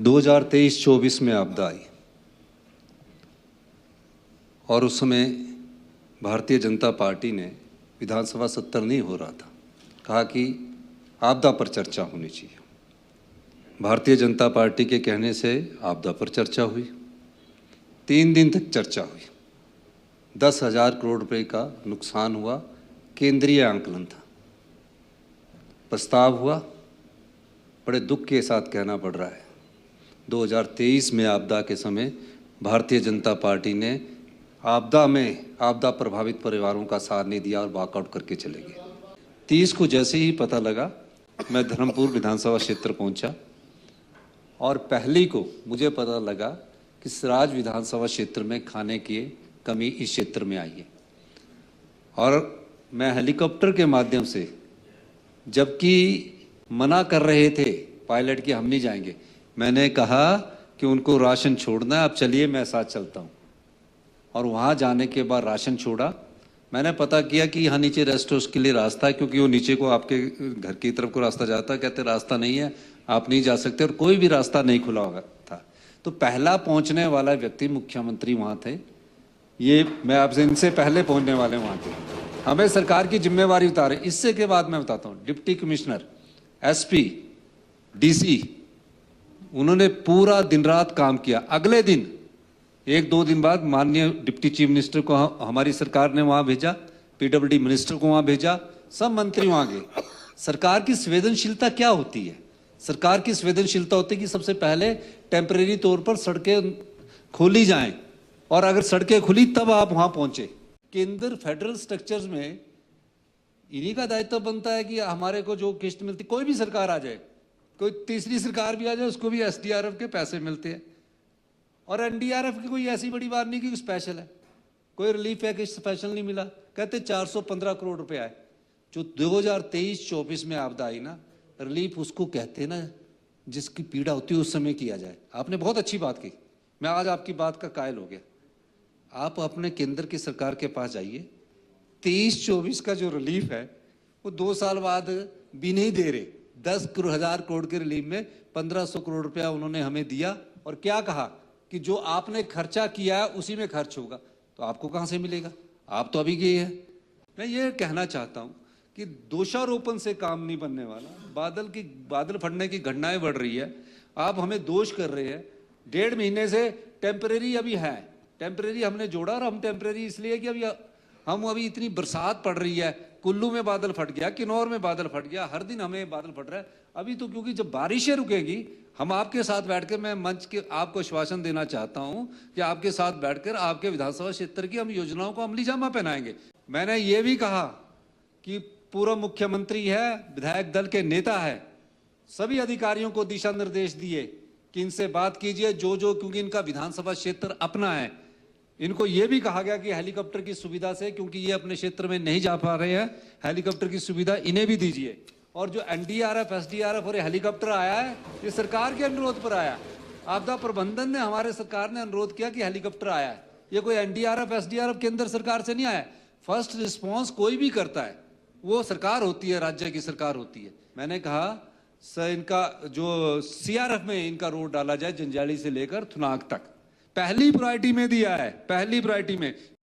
2023-24 में आपदा आई और उस समय भारतीय जनता पार्टी ने, विधानसभा सत्र नहीं हो रहा था, कहा कि आपदा पर चर्चा होनी चाहिए। भारतीय जनता पार्टी के कहने से आपदा पर चर्चा हुई। 3 दिन तक चर्चा हुई। 10,000 करोड़ रुपए का नुकसान हुआ, केंद्रीय आंकलन था। प्रस्ताव हुआ, बड़े दुख के साथ कहना पड़ रहा है, 2023 में आपदा के समय भारतीय जनता पार्टी ने आपदा प्रभावित परिवारों का साथ नहीं दिया और वॉकआउट करके चले गए। 30 को जैसे ही पता लगा, मैं धर्मपुर विधानसभा क्षेत्र पहुंचा और पहली को मुझे पता लगा कि सिराज विधानसभा क्षेत्र में खाने की कमी इस क्षेत्र में आई है। और मैं हेलीकॉप्टर के माध्यम से, जबकि मना कर रहे थे पायलट कि हम नहीं जाएंगे, मैंने कहा कि उनको राशन छोड़ना है, आप चलिए मैं साथ चलता हूँ। और वहाँ जाने के बाद राशन छोड़ा। मैंने पता किया कि यहाँ नीचे रेस्ट हाउस के लिए रास्ता है, क्योंकि वो नीचे को आपके घर की तरफ को रास्ता जाता है। कहते रास्ता नहीं है, आप नहीं जा सकते, और कोई भी रास्ता नहीं खुला हुआ था। तो पहला पहुँचने वाला व्यक्ति मुख्यमंत्री वहाँ थे। ये मैं आपसे इनसे पहले पहुँचने वाले वहाँ थे। हमें सरकार की जिम्मेवारी उतारे। इससे के बाद मैं बताता हूँ, डिप्टी कमिश्नर, एसपी, डीसी, उन्होंने पूरा दिन रात काम किया। अगले दिन 1-2 दिन बाद माननीय डिप्टी चीफ मिनिस्टर को हमारी सरकार ने वहां भेजा, पीडब्ल्यूडी मिनिस्टर को वहां भेजा, सब मंत्री वहां गए। सरकार की संवेदनशीलता क्या होती है? सरकार की संवेदनशीलता होती है कि सबसे पहले टेम्परेरी तौर पर सड़कें खोली जाएं, और अगर सड़कें खुली तब आप वहां पहुंचे। केंद्र फेडरल स्ट्रक्चर्स में इन्हीं का दायित्व बनता है कि हमारे को जो किस्त मिलती, कोई भी सरकार आ जाए, कोई तीसरी सरकार भी आ जाए, उसको भी एसडीआरएफ के पैसे मिलते हैं। और एनडीआरएफ की कोई ऐसी बड़ी बात नहीं कि स्पेशल है, कोई रिलीफ पैकेज स्पेशल नहीं मिला। कहते 415 करोड़ रुपए आए। जो 2023-24 में आपदा आई ना, रिलीफ उसको कहते ना जिसकी पीड़ा होती है उस समय किया जाए। आपने बहुत अच्छी बात की, मैं आज आपकी बात का कायल हो गया। आप अपने केंद्र की सरकार के पास जाइए, 23-24 का जो रिलीफ है वो 2 साल बाद भी नहीं दे रहे। 10,000 करोड़ के रिलीफ में 1,500 करोड़ रुपया उन्होंने हमें दिया, और क्या कहा कि जो आपने खर्चा किया है उसी में खर्च होगा। तो आपको कहां से मिलेगा? आप तो अभी गए हैं। मैं ये कहना चाहता हूं कि दोषारोपण से काम नहीं बनने वाला। बादल फटने की घटनाएं बढ़ रही है, आप हमें दोष कर रहे हैं। 1.5 महीने से टेम्परेरी अभी है, टेम्परेरी हमने जोड़ा, और हम टेम्परेरी इसलिए कि अभी इतनी बरसात पड़ रही है। कुल्लू में बादल फट गया, किन्नौर में बादल फट गया, हर दिन हमें बादल फट रहा है। अभी तो क्योंकि जब बारिशें रुकेगी, हम आपके साथ बैठकर, मैं मंच के आपको आश्वासन देना चाहता हूं कि आपके साथ बैठकर आपके विधानसभा क्षेत्र की हम योजनाओं को अमली जामा पहनाएंगे। मैंने ये भी कहा कि पूर्व मुख्यमंत्री है, विधायक दल के नेता है, सभी अधिकारियों को दिशा निर्देश दिए कि इनसे बात कीजिए, जो क्योंकि इनका विधानसभा क्षेत्र अपना है। इनको यह भी कहा गया कि हेलीकॉप्टर की सुविधा से, क्योंकि ये अपने क्षेत्र में नहीं जा पा रहे हैं, हेलीकॉप्टर की सुविधा इन्हें भी दीजिए। और जो एनडीआरएफ, एसडीआरएफ और हेलीकॉप्टर आया है, ये सरकार के अनुरोध पर आया। आपदा प्रबंधन ने, हमारे सरकार ने अनुरोध किया कि हेलीकॉप्टर आया है। ये कोई एनडीआरएफ, एसडीआरएफ केंद्र सरकार से नहीं आया। फर्स्ट रिस्पॉन्स कोई भी करता है वो सरकार होती है, राज्य की सरकार होती है। मैंने कहा सर, इनका जो सीआरएफ में इनका रोड डाला जाए, जंजाली से लेकर थुनाग तक, पहली प्रायोरिटी में दिया है, पहली प्रायोरिटी में।